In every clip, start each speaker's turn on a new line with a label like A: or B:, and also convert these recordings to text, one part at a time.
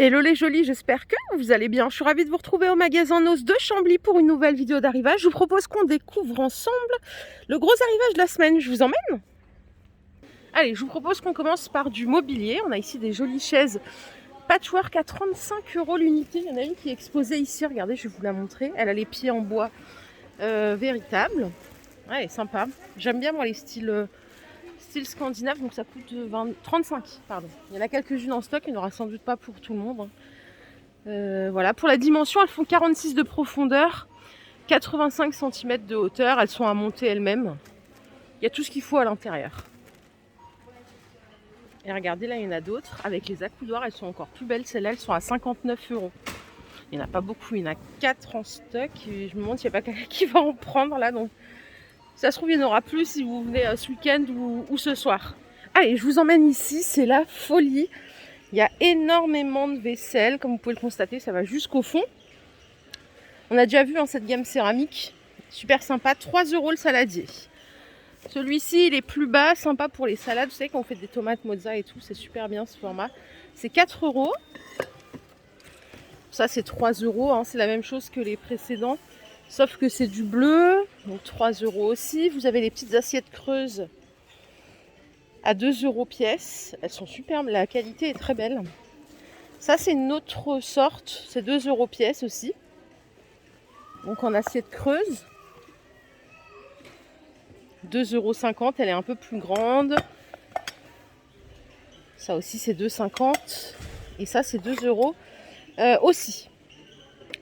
A: Hello les jolis, j'espère que vous allez bien. Je suis ravie de vous retrouver au magasin Noz de Chambly pour une nouvelle vidéo d'arrivage. Je vous propose qu'on découvre ensemble le gros arrivage de la semaine. Je vous emmène? Allez, je vous propose qu'on commence par du mobilier. On a ici des jolies chaises patchwork à 35 € l'unité. Il y en a une qui est exposée ici, regardez, je vais vous la montrer. Elle a les pieds en bois véritables. Ouais, elle est sympa. J'aime bien moi les styles scandinave, donc ça coûte 35, pardon. Il y en a quelques-unes en stock, il n'y en aura sans doute pas pour tout le monde. Voilà, pour la dimension, elles font 46 de profondeur, 85 cm de hauteur, elles sont à monter elles-mêmes. Il y a tout ce qu'il faut à l'intérieur. Et regardez, là il y en a d'autres, avec les accoudoirs, elles sont encore plus belles, celles-là elles sont à 59 €. Il n'y en a pas beaucoup, il y en a 4 en stock, et je me demande s'il n'y a pas quelqu'un qui va en prendre là, donc ça se trouve, il y en aura plus si vous venez ce week-end ou ce soir. Allez, je vous emmène ici, c'est la folie. Il y a énormément de vaisselle, comme vous pouvez le constater, ça va jusqu'au fond. On a déjà vu cette gamme céramique, super sympa, 3 € le saladier. Celui-ci, il est plus bas, sympa pour les salades. Vous savez, quand on fait des tomates mozza et tout, c'est super bien ce format. C'est 4 €. Ça, c'est 3 €, c'est la même chose que les précédents. Sauf que c'est du bleu, donc 3 € aussi. Vous avez les petites assiettes creuses à 2 € pièce. Elles sont superbes, la qualité est très belle. Ça, c'est une autre sorte, c'est 2 € pièce aussi. Donc en assiette creuse. 2,50 €, elle est un peu plus grande. Ça aussi, c'est 2,50 €. Et ça, c'est 2 € aussi.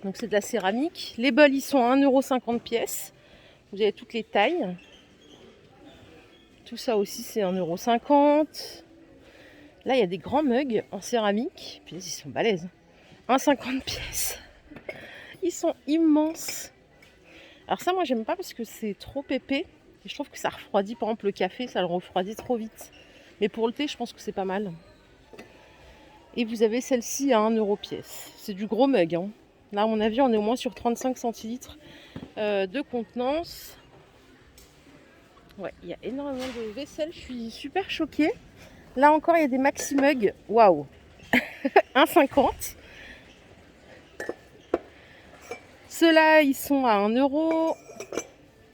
A: Donc c'est de la céramique. Les bols, ils sont à 1,50 € pièce. Vous avez toutes les tailles. Tout ça aussi, c'est 1,50 €. Là, il y a des grands mugs en céramique. Puis ils sont balèzes. 1,50 € pièce. Ils sont immenses. Alors ça, moi, j'aime pas parce que c'est trop épais. Et je trouve que ça refroidit, par exemple, le café, ça le refroidit trop vite. Mais pour le thé, je pense que c'est pas mal. Et vous avez celle-ci à 1 € pièce. C'est du gros mug, hein. Là, à mon avis, on est au moins sur 35 centilitres de contenance. Ouais, il y a énormément de vaisselle. Je suis super choquée. Là encore, il y a des maxi mugs. Waouh. 1,50 €. Ceux-là, ils sont à 1 €.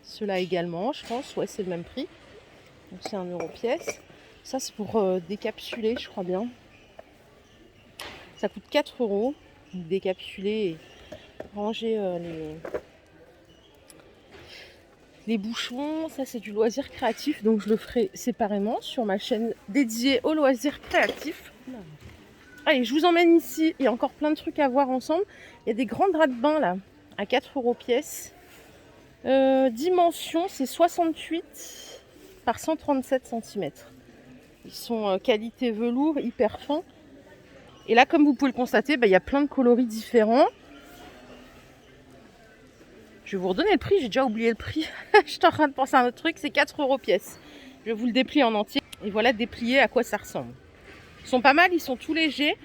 A: Ceux-là également, je pense. Ouais, c'est le même prix. Donc, c'est 1 € pièce. Ça, c'est pour décapsuler, je crois bien. Ça coûte 4 €. Décapsuler et ranger les bouchons. Ça, c'est du loisir créatif. Donc, je le ferai séparément sur ma chaîne dédiée aux loisirs créatifs. Allez, je vous emmène ici. Il y a encore plein de trucs à voir ensemble. Il y a des grands draps de bain là, à 4 € pièce. Dimension, c'est 68 par 137 cm. Ils sont qualité velours, hyper fins. Et là, comme vous pouvez le constater, il y a plein de coloris différents. Je vais vous redonner le prix, j'ai déjà oublié le prix. J'étais en train de penser à un autre truc, c'est 4 € pièce. Je vais vous le déplier en entier. Et voilà déplié à quoi ça ressemble. Ils sont pas mal, ils sont tout légers.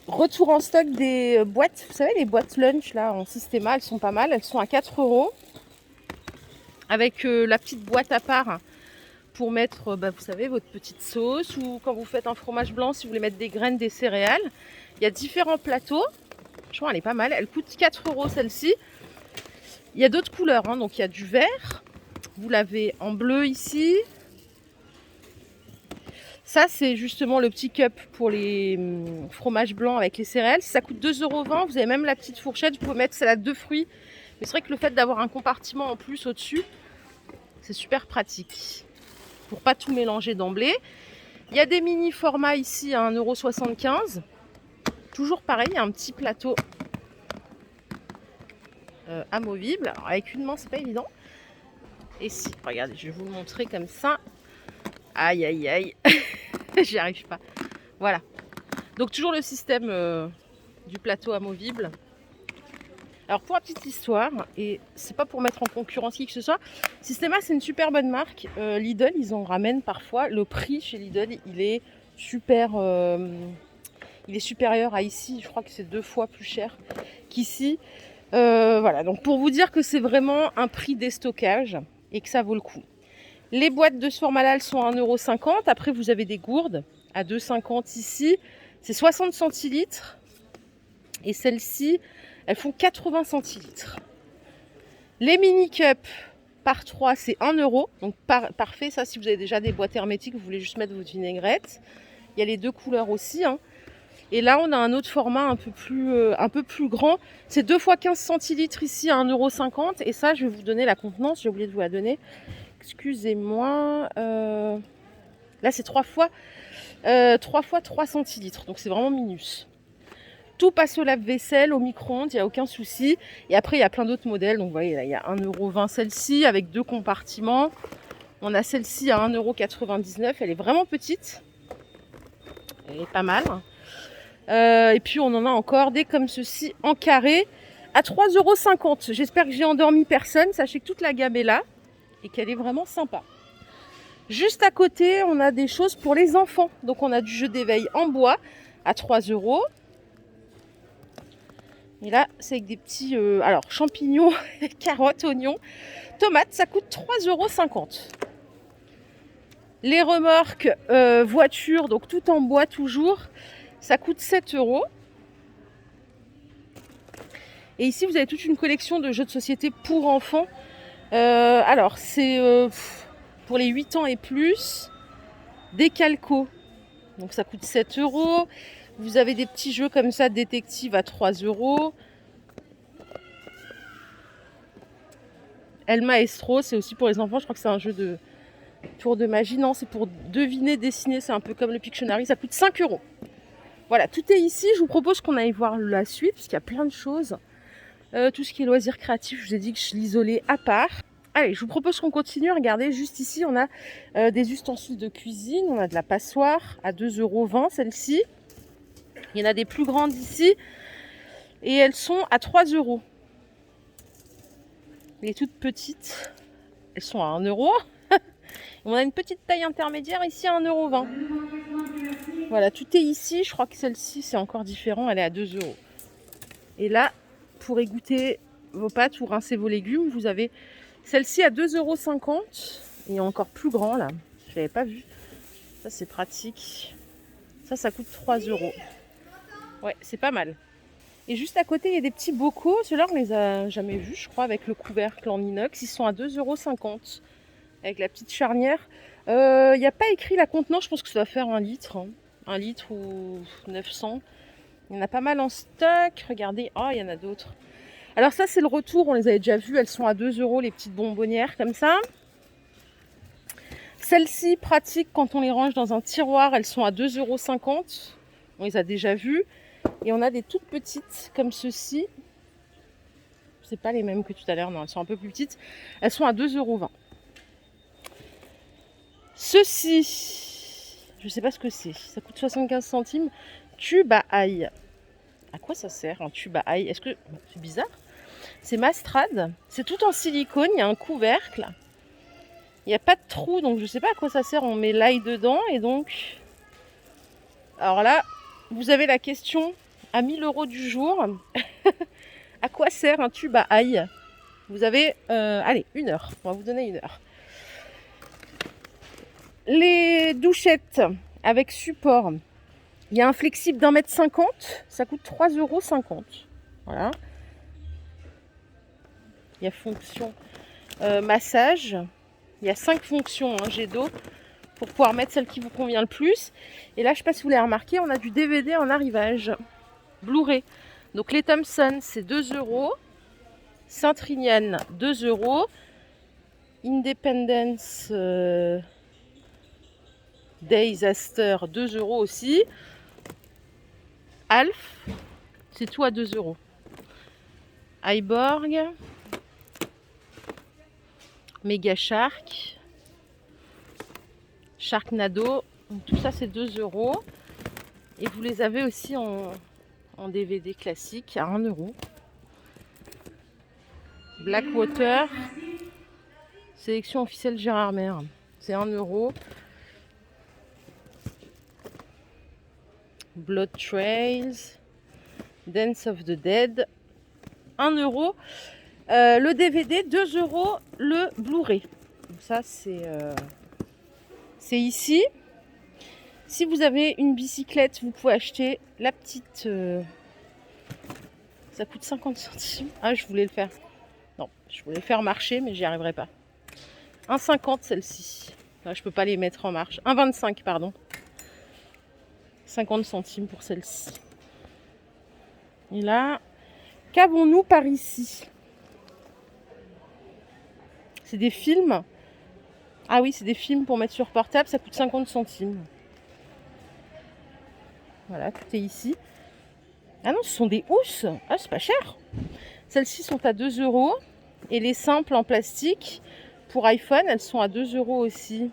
A: Retour en stock des boîtes, vous savez, les boîtes lunch là en Systema, elles sont pas mal. Elles sont à 4 €. Avec la petite boîte à part pour mettre, vous savez, votre petite sauce. Ou quand vous faites un fromage blanc, si vous voulez mettre des graines, des céréales. Il y a différents plateaux. Je crois qu'elle est pas mal. Elle coûte 4 € celle-ci. Il y a d'autres couleurs, hein. Donc il y a du vert. Vous l'avez en bleu ici. Ça, c'est justement le petit cup pour les fromages blancs avec les céréales. Ça coûte 2,20 €. Vous avez même la petite fourchette. Vous pouvez mettre salade de fruits. Mais c'est vrai que le fait d'avoir un compartiment en plus au-dessus, c'est super pratique. Pour pas tout mélanger d'emblée. Il y a des mini formats ici à 1,75 €. Toujours pareil, il y a un petit plateau amovible. Alors, avec une main, c'est pas évident. Et si, regardez, je vais vous le montrer comme ça. Aïe, aïe, aïe. J'y arrive pas. Voilà. Donc, toujours le système du plateau amovible. Alors, pour la petite histoire, et c'est pas pour mettre en concurrence qui que ce soit, Systema, c'est une super bonne marque. Lidl, ils en ramènent parfois. Le prix chez Lidl, il est super... il est supérieur à ici. Je crois que c'est 2 fois plus cher qu'ici. Voilà, donc pour vous dire que c'est vraiment un prix déstockage et que ça vaut le coup. Les boîtes de ce format-là, elles sont à 1,50 €. Après, vous avez des gourdes à 2,50 € ici. C'est 60 centilitres. Et celles-ci, elles font 80 centilitres. Les mini cups par 3, c'est 1 euro. Donc parfait, ça si vous avez déjà des boîtes hermétiques, vous voulez juste mettre votre vinaigrette. Il y a les deux couleurs aussi. Hein. Et là, on a un autre format un peu plus grand. C'est 2 fois 15 centilitres ici à 1,50 €. Et ça, je vais vous donner la contenance. J'ai oublié de vous la donner. Excusez-moi. Là, c'est 3 fois 3 centilitres. Donc, c'est vraiment minus. Tout passe au lave-vaisselle, au micro-ondes, il n'y a aucun souci. Et après, il y a plein d'autres modèles. Donc, vous voyez, là, il y a 1,20 € celle-ci avec 2 compartiments. On a celle-ci à 1,99 €. Elle est vraiment petite. Elle est pas mal. Et puis, on en a encore des comme ceci en carré à 3,50 €. J'espère que j'ai endormi personne. Sachez que toute la gamme est là et qu'elle est vraiment sympa. Juste à côté, on a des choses pour les enfants. Donc, on a du jeu d'éveil en bois à 3 €. Et là, c'est avec des petits champignons, carottes, oignons, tomates. Ça coûte 3,50 €. Les remorques voitures, donc tout en bois toujours, ça coûte 7 €. Et ici, vous avez toute une collection de jeux de société pour enfants. C'est pour les 8 ans et plus, des calcos. Donc ça coûte 7 €. Vous avez des petits jeux comme ça, détective à 3 €. El Maestro, c'est aussi pour les enfants. Je crois que c'est un jeu de tour de magie. Non, c'est pour deviner, dessiner. C'est un peu comme le Pictionary. Ça coûte 5 €. Voilà, tout est ici. Je vous propose qu'on aille voir la suite, parce qu'il y a plein de choses. Tout ce qui est loisirs créatifs, je vous ai dit que je l'isolais à part. Allez, je vous propose qu'on continue. Regardez, juste ici, on a des ustensiles de cuisine. On a de la passoire à 2,20 € celle-ci. Il y en a des plus grandes ici. Et elles sont à 3 €. Les toutes petites, elles sont à 1 €. On a une petite taille intermédiaire ici à 1,20 €. Voilà, tout est ici. Je crois que celle-ci, c'est encore différent. Elle est à 2 €. Et là, pour égoutter vos pâtes ou rincer vos légumes, vous avez celle-ci à 2,50 €. Et encore plus grand là. Je ne l'avais pas vu. Ça, c'est pratique. Ça coûte 3 €. Ouais, c'est pas mal. Et juste à côté, il y a des petits bocaux. Ceux-là, on les a jamais vus, je crois, avec le couvercle en inox. Ils sont à 2,50 € avec la petite charnière. Il n'y a pas écrit la contenance. Je pense que ça va faire 1 litre. Hein. 1 litre ou 900. Il y en a pas mal en stock. Regardez. Oh, il y en a d'autres. Alors ça, c'est le retour. On les avait déjà vues. Elles sont à 2 € les petites bonbonnières comme ça. Celles-ci, pratiques quand on les range dans un tiroir. Elles sont à 2,50 €. On les a déjà vues. Et on a des toutes petites comme ceci. C'est pas les mêmes que tout à l'heure, non, elles sont un peu plus petites. Elles sont à 2,20 €. Ceci, je sais pas ce que c'est. Ça coûte 75 centimes. Tube à ail. À quoi ça sert un tube à ail? Est-ce que c'est bizarre? C'est Mastrade. C'est tout en silicone. Il y a un couvercle. Il n'y a pas de trou, donc je sais pas à quoi ça sert. On met l'ail dedans et donc. Alors là, vous avez la question à 1 000 € du jour. À quoi sert un tube à ail? Vous avez, allez, 1 heure. On va vous donner 1 heure. Les douchettes avec support. Il y a un flexible d'1,50 m. Ça coûte 3,50 €. Voilà. Il y a fonction massage. Il y a 5 fonctions jet d'eau pour pouvoir mettre celle qui vous convient le plus. Et là, je ne sais pas si vous l'avez remarqué, on a du DVD en arrivage. Blu-ray. Donc les Thomson, c'est 2 €. Saint-Trinian, 2 €. Independence Disaster, 2 € aussi. Alf, c'est tout à 2 €. Iborg. Mega Shark. Sharknado. Donc, tout ça, c'est 2 €. Et vous les avez aussi en DVD classique à 1 €. Blackwater, sélection officielle Gérard Mer, c'est 1 €. Blood Trails, Dance of the Dead, 1 €. Le DVD, 2 € le Blu-ray. Donc ça, c'est ici. Si vous avez une bicyclette, vous pouvez acheter la petite Ça coûte 50 centimes. Ah, je voulais le faire. Non, je voulais le faire marcher, mais j'y arriverai pas. 1,50 celle-ci. Je peux pas les mettre en marche. 1,25 pardon. 50 centimes pour celle-ci. Et là, qu'avons-nous par ici? C'est des films. Ah oui, c'est des films pour mettre sur portable, ça coûte 50 centimes. Voilà, tout est ici. Ah non, ce sont des housses. Ah, c'est pas cher. Celles-ci sont à 2 €. Et les simples en plastique, pour iPhone, elles sont à 2 € aussi.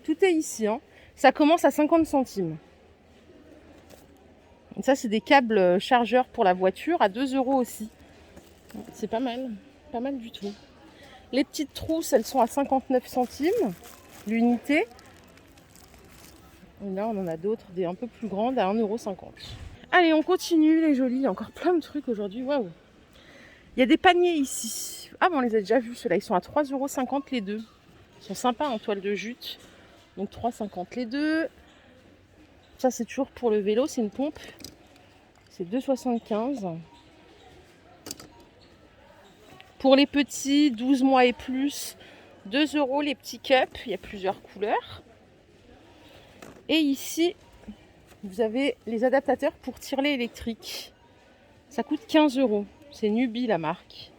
A: Tout est ici. Hein. Ça commence à 50 centimes. Et ça, c'est des câbles chargeurs pour la voiture à 2 € aussi. C'est pas mal. Pas mal du tout. Les petites trousses, elles sont à 59 centimes l'unité. Et là, on en a d'autres, des un peu plus grandes, à 1,50 €. Allez, on continue, les jolies. Il y a encore plein de trucs aujourd'hui. Waouh! Il y a des paniers ici. Ah, bon, on les a déjà vus, ceux-là. Ils sont à 3,50 € les deux. Ils sont sympas en toile de jute. Donc 3,50 € les deux. Ça, c'est toujours pour le vélo. C'est une pompe. C'est 2,75 €. Pour les petits, 12 mois et plus, 2 € les petits cups. Il y a plusieurs couleurs. Et ici, vous avez les adaptateurs pour tirelet électrique. Ça coûte 15 €. C'est Nubi la marque.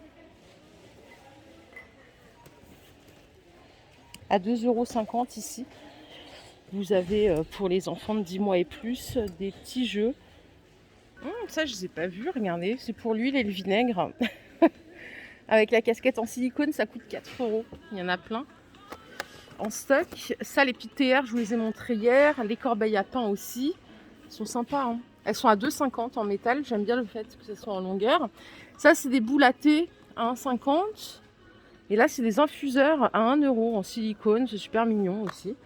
A: À 2,50 € ici. Vous avez pour les enfants de 10 mois et plus des petits jeux. Ça, je ne les ai pas vus. Regardez, c'est pour l'huile et le vinaigre. Avec la casquette en silicone, ça coûte 4 €. Il y en a plein en stock. Ça, les petites théières, je vous les ai montrées hier. Les corbeilles à pain aussi. Elles sont sympas. Hein. Elles sont à 2,50 € en métal. J'aime bien le fait que ce soit en longueur. Ça, c'est des boules à thé à 1,50 €. Et là, c'est des infuseurs à 1 € en silicone. C'est super mignon aussi.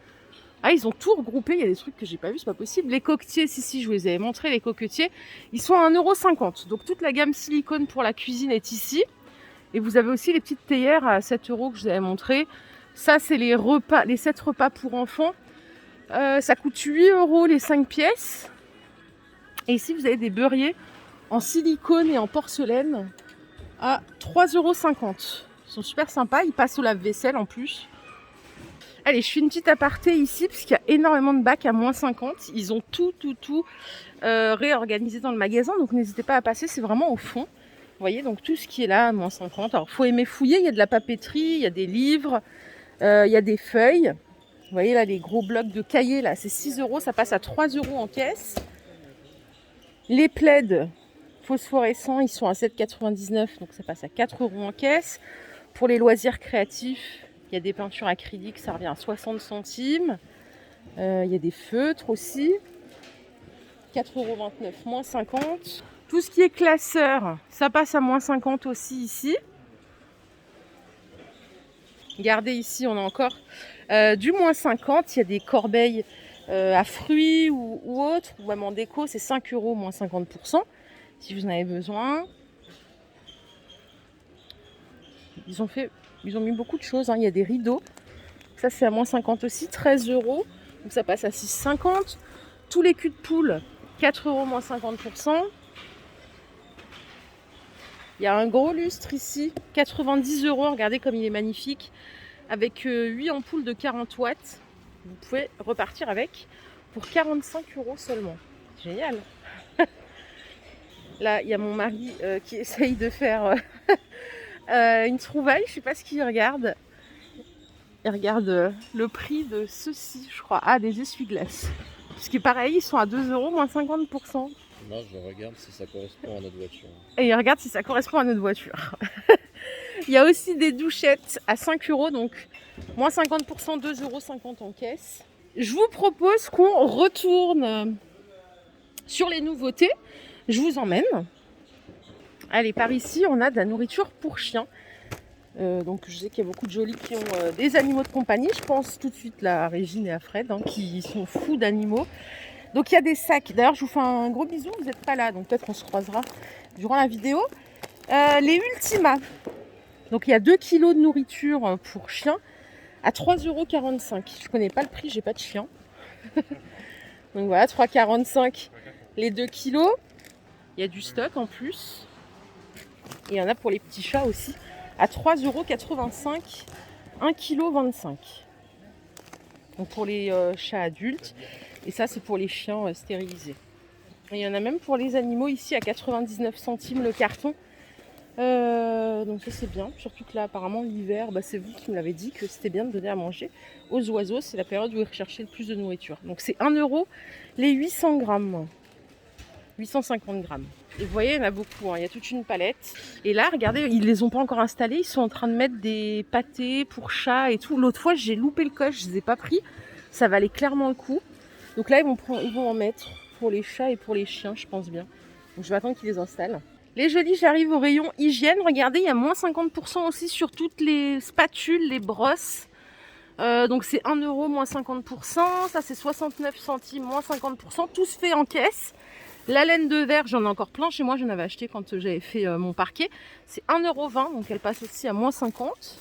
A: Ah, ils ont tout regroupé. Il y a des trucs que j'ai pas vu, c'est pas possible. Les coquetiers, si, je vous les avais montrés. Les coquetiers, ils sont à 1,50 €. Donc, toute la gamme silicone pour la cuisine est ici. Et vous avez aussi les petites théières à 7 € que je vous avais montré. Ça, c'est les repas, les 7 repas pour enfants. Ça coûte 8 € les 5 pièces. Et ici, vous avez des beurriers en silicone et en porcelaine à 3,50 €. Ils sont super sympas. Ils passent au lave-vaisselle en plus. Allez, je fais une petite aparté ici parce qu'il y a énormément de bacs à moins 50. Ils ont tout réorganisé dans le magasin. Donc, n'hésitez pas à passer. C'est vraiment au fond. Vous voyez, donc tout ce qui est là, moins 50. Alors, il faut aimer fouiller. Il y a de la papeterie, il y a des livres, il y a des feuilles. Vous voyez là, les gros blocs de cahiers, là, c'est 6 €. Ça passe à 3 € en caisse. Les plaids phosphorescents, ils sont à 7,99 €. Donc, ça passe à 4 € en caisse. Pour les loisirs créatifs, il y a des peintures acryliques, ça revient à 60 centimes. Il y a des feutres aussi. 4,29 € moins 50. Tout ce qui est classeur, ça passe à moins 50 aussi ici. Regardez ici, on a encore du moins 50. Il y a des corbeilles à fruits ou autres, ou même en déco, c'est 5 € moins 50%, si vous en avez besoin. Ils ont mis beaucoup de choses, hein. Il y a des rideaux. Ça, c'est à moins 50 aussi, 13 €. Donc ça passe à 6,50 €. Tous les culs de poule, 4 € moins 50%. Il y a un gros lustre ici, 90 €. Regardez comme il est magnifique. Avec 8 ampoules de 40 watts. Vous pouvez repartir avec pour 45 € seulement. Génial. Là, il y a mon mari qui essaye de faire une trouvaille. Je ne sais pas ce qu'il regarde. Il regarde le prix de ceux-ci, je crois. Ah, des essuie-glaces. Parce que pareil, ils sont à 2 € moins 50%.
B: Moi, je regarde si ça correspond à notre voiture.
A: Et il regarde si ça correspond à notre voiture. Il y a aussi des douchettes à 5 €, donc moins 50%, 2,50 € en caisse. Je vous propose qu'on retourne sur les nouveautés. Je vous emmène. Allez, par ici, on a de la nourriture pour chiens. Donc je sais qu'il y a beaucoup de jolis qui ont des animaux de compagnie. Je pense tout de suite là, à Régine et à Fred, hein, qui sont fous d'animaux. Donc il y a des sacs. D'ailleurs, je vous fais un gros bisou. Vous n'êtes pas là, donc peut-être qu'on se croisera durant la vidéo. Les Ultima. Donc il y a 2 kg de nourriture pour chiens à 3,45 €. Je ne connais pas le prix, j'ai pas de chien. Donc voilà, 3,45 € Les 2 kilos, il y a du stock en plus. Et il y en a pour les petits chats aussi, à 3,85 €, 1,25 kg. Donc pour les chats adultes. Et ça, c'est pour les chiens stérilisés. Et il y en a même pour les animaux ici à 99 centimes le carton. Donc ça c'est bien, surtout que là apparemment l'hiver, c'est vous qui me l'avez dit que c'était bien de donner à manger aux oiseaux, c'est la période où ils recherchaient le plus de nourriture. Donc c'est 1 € les 800 grammes, 850 grammes. Et vous voyez, il y en a beaucoup, hein. Il y a toute une palette. Et là, regardez, ils ne les ont pas encore installés, ils sont en train de mettre des pâtés pour chats et tout. L'autre fois, j'ai loupé le coche, je ne les ai pas pris, ça valait clairement le coup. Donc là, ils vont en mettre pour les chats et pour les chiens, je pense bien. Donc je vais attendre qu'ils les installent. Les jolis, j'arrive au rayon hygiène. Regardez, il y a moins 50% aussi sur toutes les spatules, les brosses. Donc c'est 1 € moins 50%. Ça c'est 69 centimes moins 50%. Tout se fait en caisse. La laine de verre, j'en ai encore plein chez moi. J'en avais acheté quand j'avais fait mon parquet. C'est 1,20 €. Donc elle passe aussi à moins 50.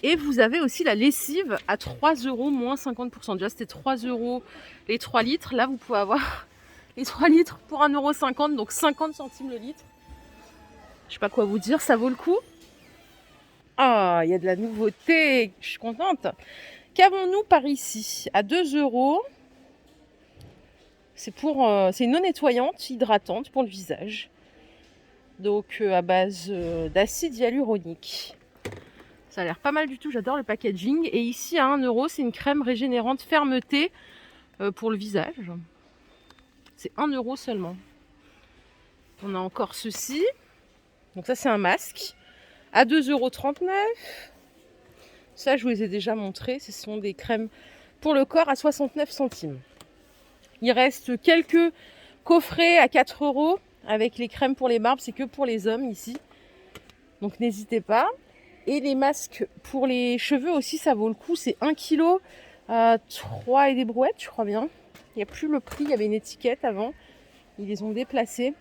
A: Et vous avez aussi la lessive à 3 € moins 50%. Déjà c'était 3 € les 3 litres. Là vous pouvez avoir les 3 litres pour 1,50 €, donc 50 centimes le litre. Je sais pas quoi vous dire, ça vaut le coup. Ah, il y a de la nouveauté, je suis contente. Qu'avons-nous par ici? À 2 €. C'est une eau nettoyante, hydratante pour le visage. Donc à base d'acide hyaluronique. Ça a l'air pas mal du tout, j'adore le packaging. Et ici à 1 €, c'est une crème régénérante fermeté pour le visage. C'est 1 € seulement. On a encore ceci. Donc ça c'est un masque. À 2,39 €. Ça je vous les ai déjà montrés. Ce sont des crèmes pour le corps à 69 centimes. Il reste quelques coffrets à 4 € avec les crèmes pour les barbes. C'est que pour les hommes ici. Donc n'hésitez pas. Et les masques pour les cheveux aussi, ça vaut le coup. C'est 1 kg à 3 et des brouettes, je crois bien. Il n'y a plus le prix, il y avait une étiquette avant. Ils les ont déplacés.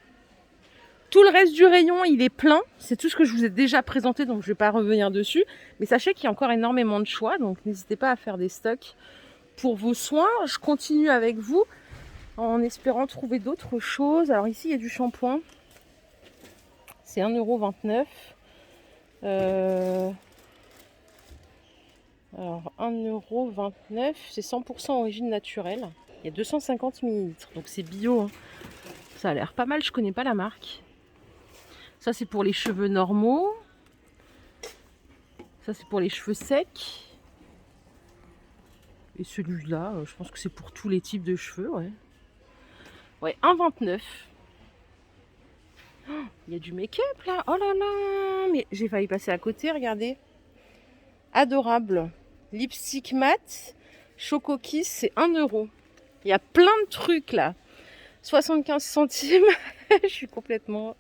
A: Tout le reste du rayon, il est plein. C'est tout ce que je vous ai déjà présenté, donc je ne vais pas revenir dessus. Mais sachez qu'il y a encore énormément de choix, donc n'hésitez pas à faire des stocks pour vos soins. Je continue avec vous en espérant trouver d'autres choses. Alors ici, il y a du shampoing. C'est 1,29 €. Alors 1,29 €, c'est 100% origine naturelle. Il y a 250 ml, donc c'est bio, hein. Ça a l'air pas mal, je connais pas la marque. Ça c'est pour les cheveux normaux. Ça c'est pour les cheveux secs. Et celui-là, je pense que c'est pour tous les types de cheveux, ouais. Ouais, 1,29 €. Oh, il y a du make-up là, oh là là. Mais j'ai failli passer à côté, regardez. Adorable. Lipstick mat, Choco Kiss, c'est 1 €. Il y a plein de trucs là. 75 centimes. Je suis complètement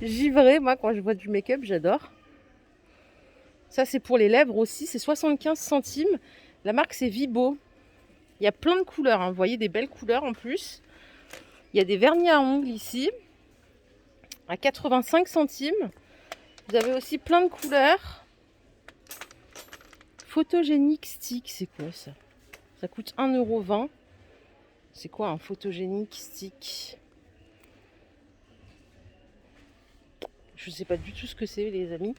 A: givrée, moi, quand je vois du make-up, j'adore. Ça, c'est pour les lèvres aussi, c'est 75 centimes. La marque, c'est Vibo. Il y a plein de couleurs, hein. Vous voyez, des belles couleurs en plus. Il y a des vernis à ongles ici, à 85 centimes. Vous avez aussi plein de couleurs. Photogénique stick, c'est quoi ça? Ça coûte 1,20 €. C'est quoi un photogénique stick? Je sais pas du tout ce que c'est, les amis.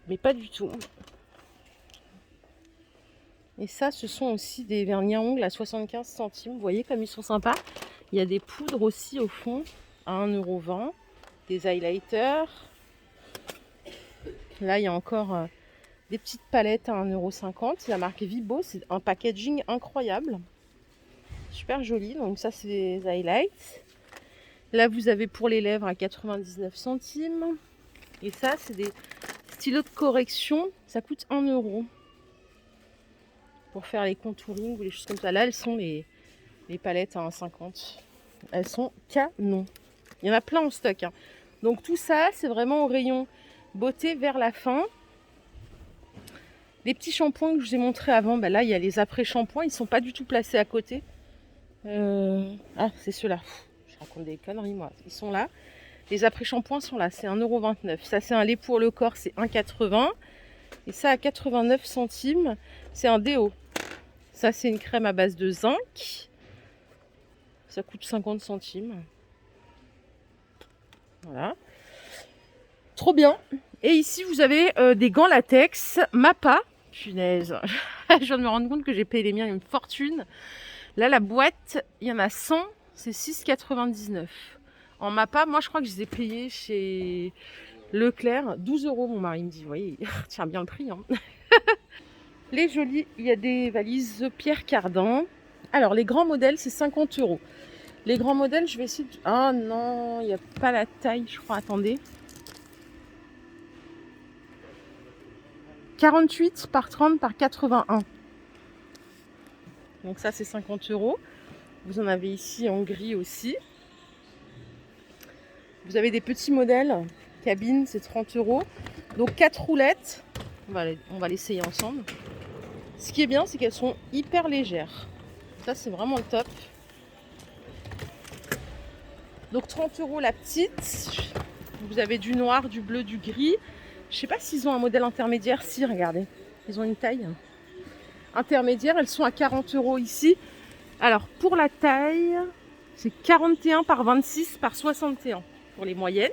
A: Mais pas du tout. Et ça, ce sont aussi des vernis à ongles à 75 centimes. Vous voyez comme ils sont sympas. Il y a des poudres aussi au fond à 1,20 €. Des highlighters. Là, il y a encore des petites palettes à 1,50 €. C'est la marque Vibo. C'est un packaging incroyable. Super joli. Donc ça, c'est des highlights. Là, vous avez pour les lèvres à 99 centimes. Et ça, c'est des stylos de correction. Ça coûte 1 € pour faire les contouring ou les choses comme ça. Là, elles sont les palettes à 1,50 €. Elles sont canon. Il y en a plein en stock, hein. Donc tout ça, c'est vraiment au rayon beauté vers la fin. Les petits shampoings que je vous ai montrés avant, là, il y a les après-shampoings. Ils ne sont pas du tout placés à côté. Ah, c'est ceux-là. Je raconte des conneries, moi. Ils sont là. Les après-shampoings sont là. C'est 1,29 €. Ça, c'est un lait pour le corps. C'est 1,80 €. Et ça, à 89 centimes, c'est un déo. Ça, c'est une crème à base de zinc. Ça coûte 50 centimes. Voilà. Trop bien. Et ici, vous avez des gants latex Mappa. Punaise. Je viens de me rendre compte que j'ai payé les miens une fortune. Là, la boîte, il y en a 100. C'est 6,99. En Mappa, moi, je crois que je les ai payés chez Leclerc. 12 €, mon mari me dit. Vous voyez, il tient bien le prix. Hein. Les jolis, il y a des valises Pierre Cardin. Alors, les grands modèles, c'est 50 €. Les grands modèles, je vais essayer de... Ah non, il n'y a pas la taille, je crois. Attendez. 48 par 30 par 81. Donc ça, c'est 50 €. Vous en avez ici en gris aussi. Vous avez des petits modèles. Cabine, c'est 30 €. Donc 4 roulettes. On va l'essayer ensemble. Ce qui est bien, c'est qu'elles sont hyper légères. Ça, c'est vraiment le top. Donc 30 € la petite. Vous avez du noir, du bleu, du gris. Je ne sais pas s'ils ont un modèle intermédiaire. Si, regardez. Ils ont une taille intermédiaire. Elles sont à 40 € ici. Alors, pour la taille, c'est 41 par 26 par 61 pour les moyennes.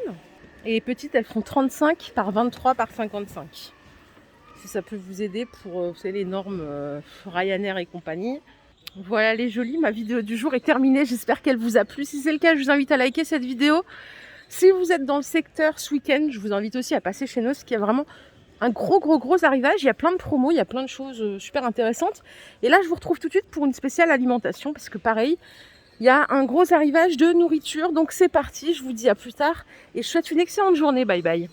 A: Et les petites, elles font 35 par 23 par 55. Si ça peut vous aider pour vous savez, les normes Ryanair et compagnie. Voilà les jolies, ma vidéo du jour est terminée. J'espère qu'elle vous a plu. Si c'est le cas, je vous invite à liker cette vidéo. Si vous êtes dans le secteur ce week-end, je vous invite aussi à passer chez nous, parce qu'il y a vraiment un gros arrivage. Il y a plein de promos, il y a plein de choses super intéressantes. Et là, je vous retrouve tout de suite pour une spéciale alimentation, parce que pareil, il y a un gros arrivage de nourriture. Donc c'est parti, je vous dis à plus tard et je vous souhaite une excellente journée. Bye bye.